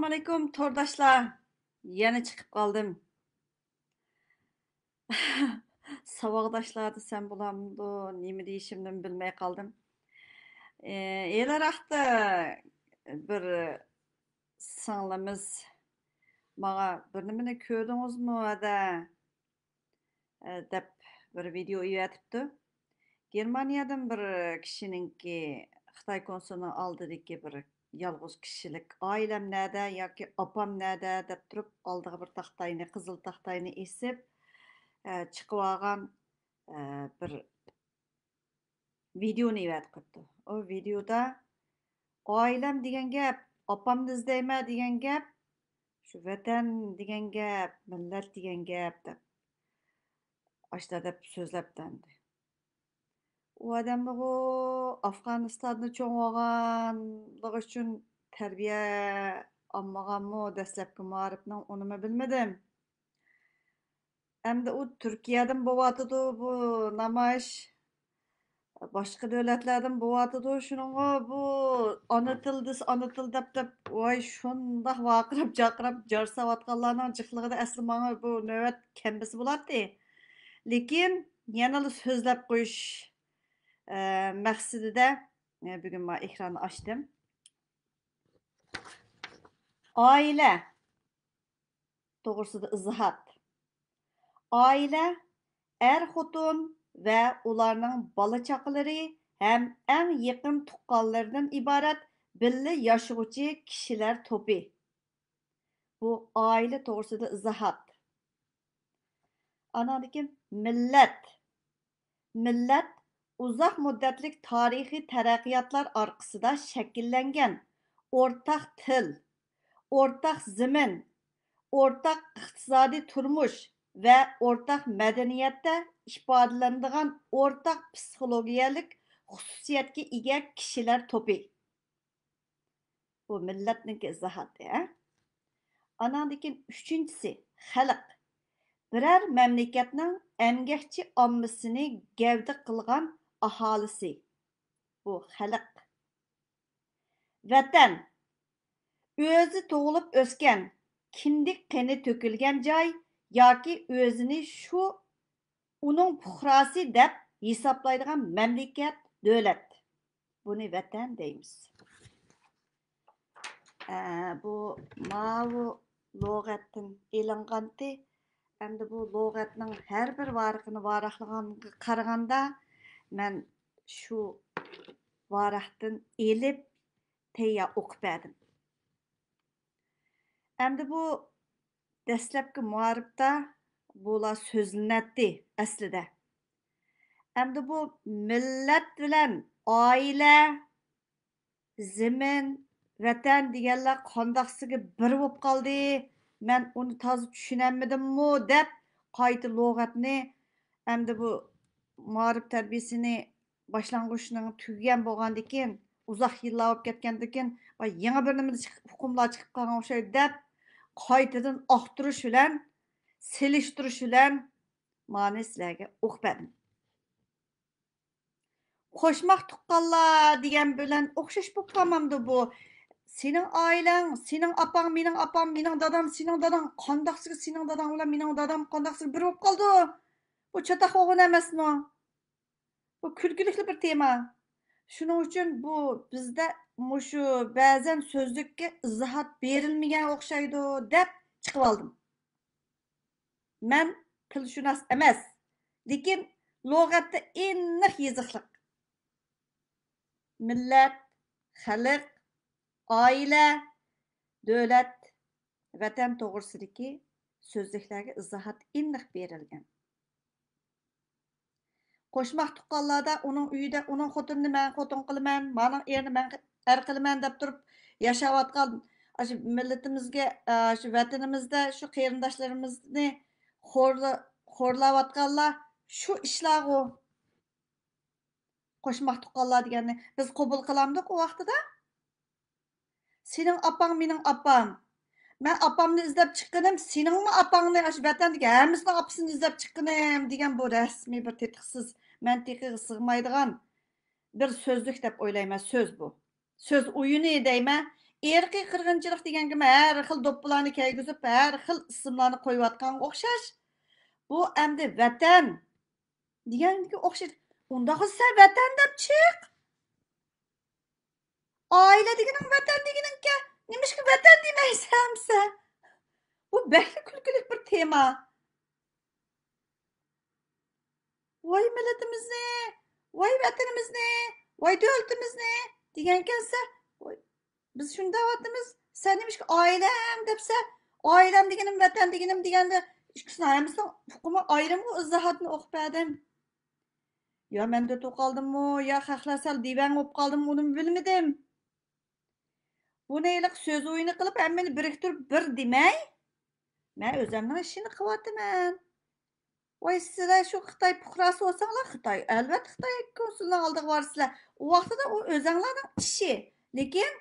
Assalamualaikum tordaşlar. Yeni çıkıp kaldım. Savaqdaşlar desem bulamdı. Nemi deyişimden bilmey kaldım. Elaraqda bir sağlamız mağa bir nimeni kördünüz mü ada dep bir video üyetipti. Germaniyadan bir kişininki Xitay konsulunu aldidiki bir yalğız kişilik ailem näde yoki apam näde dep turib aldığı bir taxtayını, qızıl taxtayını esip chiqib olgan bir videoni üyet qilibdi. O videoda oilem degan gap, opamni izlayman degan gap, shu vatan degan gap, millat degan gap deb ashta deb so'zlabdi. U adamlar o Afganistan'da çoğ olganlığı üçün terbiye almaganmı, dastlabki ma'rifni unimi bilmedim. Endi u Türkiye'den bo'vatıdı bu namoyish, boshqa davlatlardan bo'vatıdı shuningga bu ona til deb voy shundoq vaqirab chaqirib jar savatganlarning jiqligida asli manga bu navbat kambisi bo'ladi. Lekin yana so'zlab qo'yish maqsadida bugun men ekranni ochdim. Oila to'g'risida izohat. Oila er-xotin va ularning bola-chaqalari ham eng yaqin tuqqanlardan iborat birga yashovchi kishilar to'pi. Bu oila to'g'risida izohat. Anadagi millat. Millat uzoq muddatlik tarixiy taraqqiyotlar orqasida shakllangan o'rtaq til, o'rtaq zamin, o'rtaq iqtisodiy turmush va o'rtaq madaniyatda ifodalanadigan o'rtaq psixologiyalik xususiyatga ega kishilar to'pi. Bu millatniki izohati. Anadagi uchinchisi xalq. Birər məmləkətnin əmgəkçi ommasini gavda qilgan aholisi. Bu xalq. Vatan. O'zi tug'ilib o'sgan, kindik qani to'kilgan joy yoki o'zini shu uning puhrasi deb hisoblaydigan mamlakat, davlat. Buni vatan deymiz. Bu mavu lug'atdan elinganti. Endi bu lug'atning har bir varaqini varaqlaganga qaraganda men shu varaqdan elib tayya o'qib berdim. Endi bu dastlabki muarifda bular so'zlanadi aslida. Endi bu millat bilan oila, zamin, vatan deganlar qandoqsiga bir bo'lib qoldi. Men uni toza tushunamidimmi deb qayta lug'atni endi bu ma'rif tarbiyasini boshlang'uchning tugagan bo'lgandan keyin uzoq yillar o'tib ketgandan keyin va yangi bir nima hukmlar chiqib qolgan o'xshaydi deb qaytadan oqtirish bilan selishtirish bilan ma'ni sizlarga o'qib berdim. Qo'shmaq tuqqanlar degan bilan o'xshash bo'lib qolmamdi bu. Sening oilang, sening opang, mening dadam, sening dadang qandoqsiga sening dadang bilan mening dadam qandoqsiga bir bo'lib qoldi. Bu chatoq o'g'in emasmi? Bu kulgilikli bir tema. Shuning uchun bu bizda mushu ba'zan so'zlikka izohat berilmagan o'xshaydi deb chiqib oldim. Men tilshunos emas, lekin lug'atda aniq yeziqliq. Millat, xalq, oila, davlat, vatan to'g'risidagi so'zliklarga izohat aniq berilgan. Qo'shmaq tuqqanlarda uning uyida uning xotinini men xotin qilaman, mening erini men er qilaman deb turib yashayotgan shu millatimizga, shu vatanimizda shu qarindoshlarimizni xo'rlayotganlar shu ishlarga qo'shmaq tuqqanlar deganni biz qabul qilamdik u vaqtida. Sening opang, mening opam. Men opamni izlab chiqqanim, seningmi opangni shu vatandagi hammasini opasini izlab chiqqanim degan bu rasmiy bir tetiqsiz mantiqiga sig'maydigan bir so'zlik deb o'ylayman. So'z bu. So'z o'yini deyman. erkiy qirg'inchilik deganga har xil do'ppilarni kiygizib, har xil ismlarni qo'yayotganga o'xshash. Bu endi vatan deganga o'xshaydi. Unda sen vatan deb chiq. Oila deganing vatan deganingga nimishki vatan demaysan sen? Bu bəhli kulkuli bir tema. Vay milletimizni, vay vatanimizni, vay devletimizni degankensa, biz shunda vatimiz, sen nimishki oilam debsa, oilam deganim vatan deganim deganda ikkisini hammasini hukmi ayrimga izohatini o'qib berdim. Ya men de to'qaldimmi, ya xaxlasal divan bo'lib qoldim, uni bilmadim. Buni iliq so'z o'yini qilib, hammani biriktirib bir demay, men o'zimning ishini qilyapman. Voy sizlar shu Xitoy fuqarosi bo'lsanglar, Xitoy, albatta Xitoy konsulining oldiga borsizlar. U vaqtida u o'zinglarning ishi. Lekin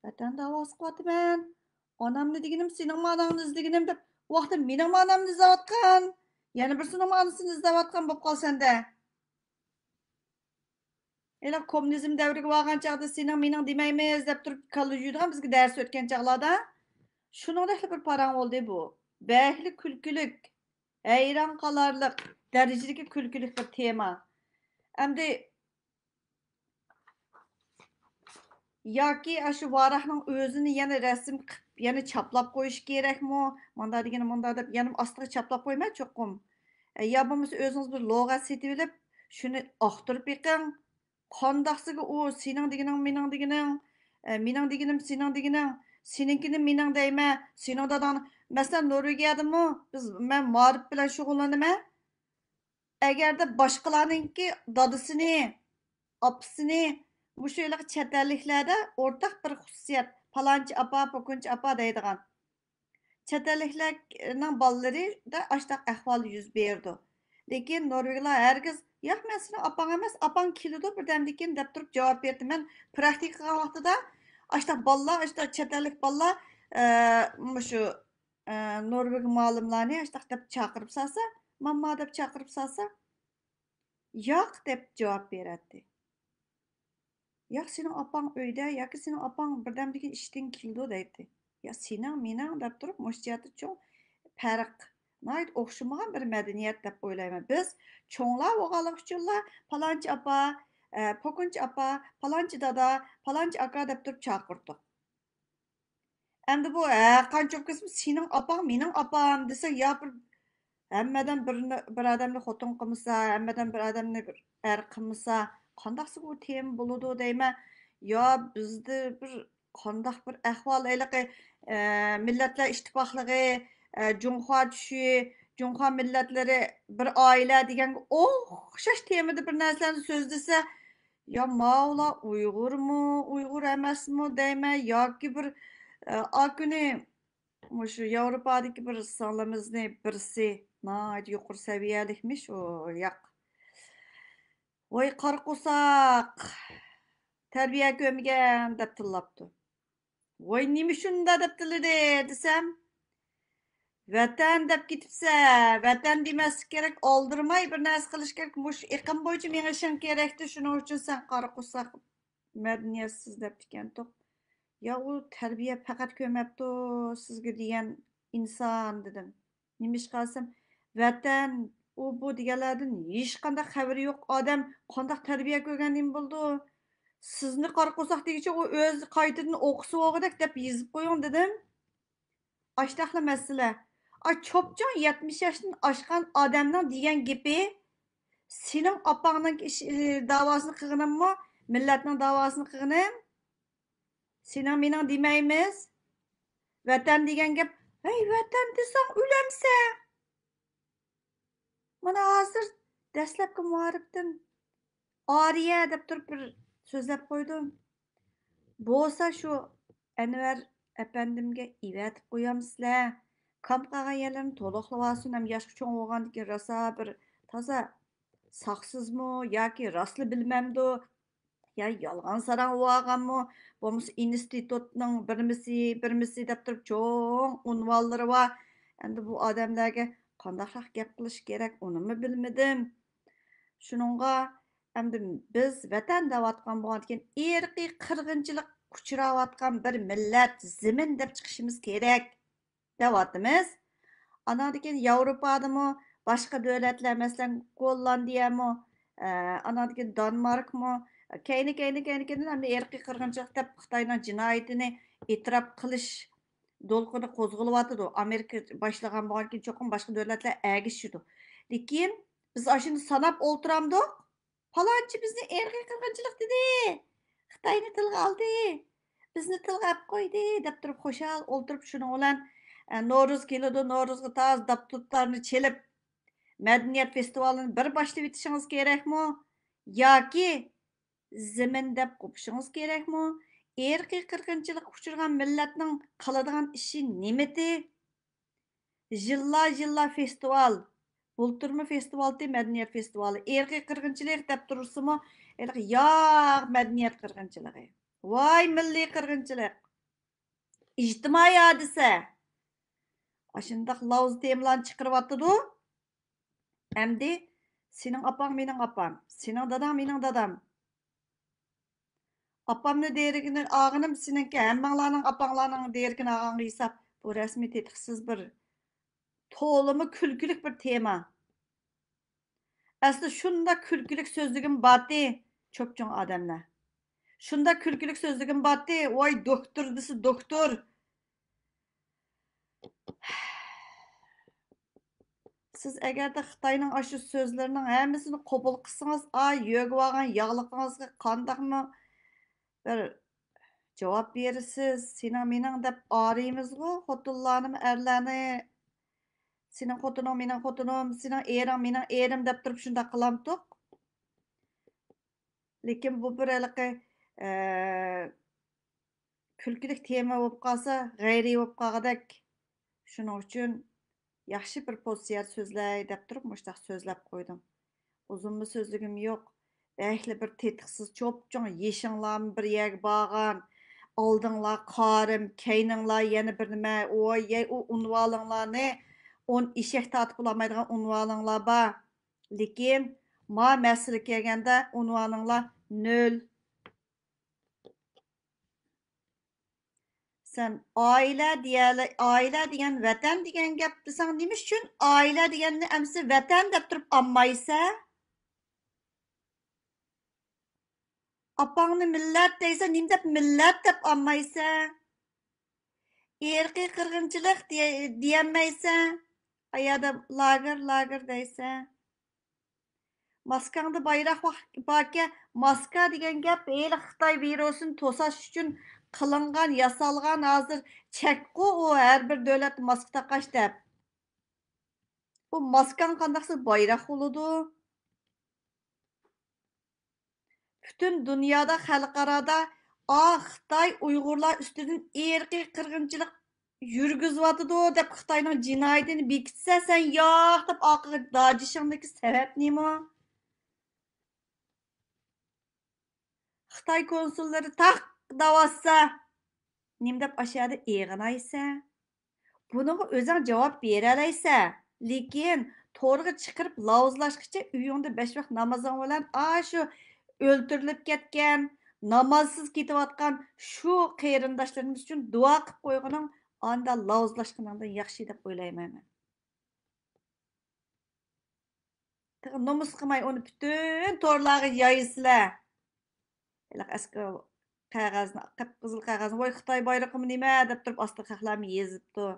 vatan da'vosi qilyapman. Onamni deganim sening ma'nongni izlaganim deb, u vaqtda mening ma'nomni izlayotgan, yana birisining ma'nosini izlayotgan bo'lib qolsanda. Ela kommunizm davriga borgan chaqda sening mening demaymiz deb turib kollejdan bizga dars o'tgan chaqlarda shuningdek bir parang bo'ldi bu. Behli kulkulik, hayron qolarlik darajadagi kulkulik bir tema. Endi yoki shu varahning o'zini yana rasm qilib, yana chaplab qo'yish kerakmi? Manda degan manda deb yana ostiga chaplab qo'ymay cho'qim. Ya bo'lmasa o'zingiz bir lug'at setib olib, shuni oqtirib yiqing. Qandaqsiga u sening deganing mening deganing, mening deganim sening deganing, seninkini mening deyman, sening dadang. Masalan, Norvegiyadami men ma'rif bilan shug'ullanaman. Agarda boshqalarningki dadasini, opasini bu şeylik chet elliklarda o'rtaq bir xususiyat, palonchi apa, po'kinchi apa deydigan. Chet elliklarning bolalarida ashtaq ahvol yuz berdi. Lekin Norvegiyalar hargiz yo'q, men seni opang emas, opang keladi birdamdan keyin deb turib javob berdi. Men praktika qilgan vaqtida ashtaq bolalar, ashtaq chet ellik bolalar shu Norveg muallimlarni ashtaq deb chaqirib salsa, mamma deb chaqirib salsa, yo'q deb javob beradi. Ya senin apan öydə, ya ki senin apan birdəmdəki işdən kildi deydi. Ya senin, menin deb turub məşğuliyyəti çox fərq. Nəhayət oxşamagan bir mədəniyyət deb oylayman. Biz çoğlar oğalıq üçünlə palançı apa, pokunç apa, palançı dada, palançı aka deb turub çağırdıq. Endi bu qançaq qismi senin apan, menin apam desa ya bir hammadan bir odamni xotin qilmasa, hammadan bir odamni bir er qilmasa, qandaqsi bu tem bo'ladi deyman. Yo bizda bir qandaq bir ahvol ayliqi millatlar ittifoqligi, Junxo tushi, Junxo millatlari bir oila degan o'xshash temada bir narsalarni so'zlasa, yo mavla Uyg'urmi, Uyg'ur emasmi deyman yoki bir akuni shu Yevropadagi bir sonlarimizni birisi yuqori saviyalikmish u yoq. Voy qarqusaq, tarbiya ko'mgan deb tillabdi. Voy nima shunda deb tilladi desam, vatan deb ketibsa, vatan demaslik kerak, oldirmay bir narsa qilish kerak. Mush iqim bo'yicha mengishing kerakdi, shuning uchun sen qarqusaq madaniyatsiz deb ekan-to'q. Ya u tarbiya faqat ko'mabdi sizga degan inson dedim. Nimish qilsam, vatan u bu deganlardan hech qanday xabari yo'q odam qanday tarbiya ko'rganim bo'ldi. Sizni qarqo'saq degicha u o'z qaytadan o'qisa o'g'dak deb yezib qo'ying dedim. Ashtaqli masala. Chopjon 70 yoshdan oshgan odamning degan gapi sening opangning davosini qilganimmi, millatning davosini qilganim? Sening mening demaymiz. Vatan degan gap, "Ey vatan desang o'lamsan." Mana hozir dastlabki muharibdan Ariya deb turib bir so'zlab qo'ydim. Bo'lsa shu Anvar apandimga ivatib qo'yamsizlar. Kam qolgan yerlarni to'liqlab olsin, ham yoshga cho'ng bo'lgandan keyin rosa bir toza saqsizmi yoki rostli bilmamdi. Ya yolg'on sarang olganmi, bo'lmasa institutning birmisi deb turib cho'ng unvonlari bor. Endi bu odamlarga qandaqroq gap qilish kerak, unimi bilmadim. Shuningga endi biz vatan deyotgan bo'lgan erkiy qirg'inchilik uchrayotgan bir millat zimin deb chiqishimiz kerak deyapmiz. Anadagi Yevropadami, boshqa davlatlar, masalan, Gollandiyami, anadagi Danmarkmi, kayni erkiy qirg'inchilik deb Xitoyning jinoyatini e'tirof qilish do'lqini qo'zg'alyotidi. Amerika boshlagan bo'lgan keyin cho'qim boshqa davlatlar ergishidi. Lekin biz ashuni sanab o'ltiramdik. Falonchi bizni erkiy qirg'inchilik dedi. Xitoyni tilga oldi. Bizni tilga olib qo'ydi deb turib xo'shal o'ltirib shuni bilan No'ruz keladi, No'ruzga toz dabdutlarni chelib madaniyat festivalini bir boshlab o'tishingiz kerakmi? Yoki zimin deb qo'pishingiz kerakmi? Erkiy qirg'inchilik uchirgan millatning qiladigan ishi nimati? Jilla festival, bulturma festivaldi madaniyat festivali, erkiy qirg'inchilik deb tursimi, yo'q madaniyat qirg'inchiligi. Voy milliy qirg'inchilik. İctimai hadise. Aşındaq lavuz temalarni chiqaryapti-du. Endi sening opang mening opam, sening dadang mening dadam. Opamni derigini ağınım seninki, hammanglarning opanglarning derigini ağanga hisob. Bu rasmiy tetiqsiz bir to'limi kulgulik bir tema. Asli shunda kulgulik so'zligim bordi, cho'pchong odamlar. Shunda kulgulik so'zligim bordi, voy doktor desa doktor. Siz agarda Xitoyning aşı so'zlarining hammasini qabul qilsangiz, yo'g'ib olgan yog'liqingizga qandaqmi bir javob berasiz? Sening mening deb araymiz-ku, xotinlarni, erlarni. Sening xotining mening xotinim, sening ering mening erim deb turib shunda qilamdiq. Lekin bu bir kulkilik tema bo'lib qolsa, g'ayriy bo'lib qolgadak. Shuning uchun yaxshi bir posiyat so'zlay deb turib mushtaq so'zlab qo'ydim. Uzunmi so'zligim yo'q. Bəhli bir tetiqsiz cho'pchong yeshinglarni bir yerga borgan. Oldinglar qarim, keyninglar yana bir nima, u unvoninglarni 10 eshak tortib olmaydigan unvoninglar bor. Lekin ma masala kelganda unvoninglar 0. Sen aile degan vatan degan gap desang nima uchun aile deganni amsi vatan deb turib olmaysa? Apangni millat deysa, nim deb millat deb olmaysa? Erkiy qirg'inchilik deyolmaysa? Ayada lager deysa? Maskangda bayroq borga, maska degan gap Xitoy virusini to'sash uchun qilingan, yasalgan hozir chekku u har bir davlat maska taqash deb. Bu maskan qandaqsa bayroq bo'ladi? Bütün dünyada xalqarada Xitoy Uyg'urlar ustidan erkiy qirg'inchilik yurgizyapti deb Xitoyning jinoyatini bekitsa, sen yo'q deb oqiga dojishingdagi sabab nima? Xitoy konsullari taq davassa, nim deb aşağıda eğinaysa? Bununla o'zing javob bera olaysa, lekin to'rga chiqirib lavuzlashgacha uyingda 5 vaqt namozing bilan shu o'ltirilib ketgan, namozsiz ketayotgan shu qarindoshlarimiz uchun duo qilib qo'yganing anda lavuzlashganingdan yaxshi deb o'ylayman. Nomus qilmay uni butun to'rlarga yoyisizlar. Askar qog'ozni, qip-qizil qog'ozni, voy Xitoy bayrog'imi nima deb turib ostida xalqlarni yezibdi.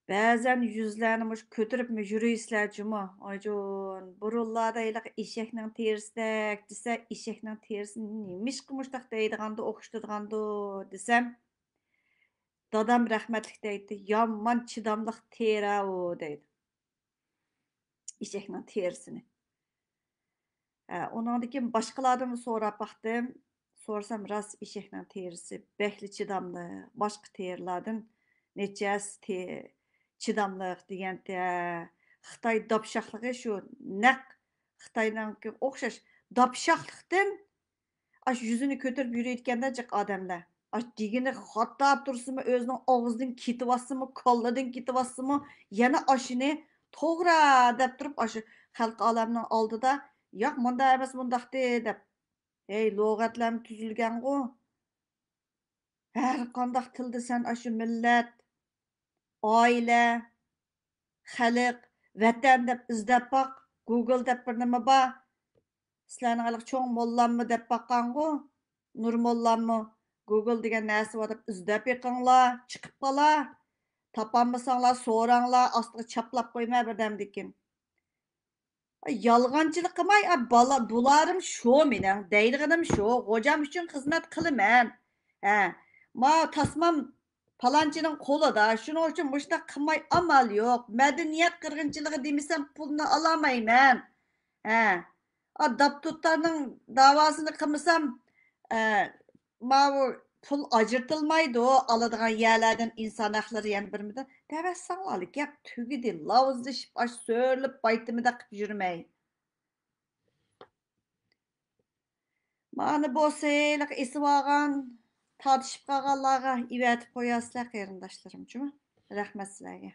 Ba'zan yuzlarni mush ko'tiribmi yuraysizlar juma. Ayjon, burunlarda eshakning terisidak desa, eshakning terisi nimish qilmushdaq deydiganda o'xshatadigandu desam, dadam rahmatlik deydi, yomon chidamliq tera u deydi. Eshakning terisini. Ondan keyin boshqalardan so'rab baxdim. So'rsam rost eshakning terisi bekli chidamli, boshqa terilardan nechasi chidamliq deganda Xitoy dopshaqligi shu naq Xitoyningga o'xshash dopshaqlikdan ash yuzini ko'tarib yurayotganda jiq odamlar. Ash degini xatab tursimi, o'zining og'zidan ketyapsimi, qo'lladan ketyapsimi, yana ashini to'g'ri deb turib ash xalq olamning oldida yo'q, bunda emas, bundaqdi deb. Ey, lug'atlar tuzilgan-ku. Her qandaq tilda sen aşı millet, aile, xalq, vatan deb izlab baq. Google deb bir nima bor. Sizlarning hali cho'ng mollammi deb baqqangu. Nur mollammi? Google degan narsa bor deb izlab yiqinglar, chiqib qolar. Topolmasanglar, so'ranglar, ostiga chaplab qo'yma birdamdikin. Yolg'onchilik qilmay, bola bularim shu mening, deydiganim shu, xo'jam uchun xizmat qilaman. Ha, ma tasmam palonchining qo'lida, shuning uchun mushtaq qilmay amal yo'q. Madaniyat qirg'inchiligi demasam pulni olamayman. Ha, deputatlarning davosini qilmasam, ma bu pul ajratilmaydi, oladigan yerlardan inson haqlari yana birmidi. Devassanlar gap tugidi, lavzlashib, so'rlib baytimida qilib yurmay. Mani bo'lsayliq esib olgan, tortishib qolganlarga ivatib qo'yasizlar qarindoshlarim, rahmat sizlarga.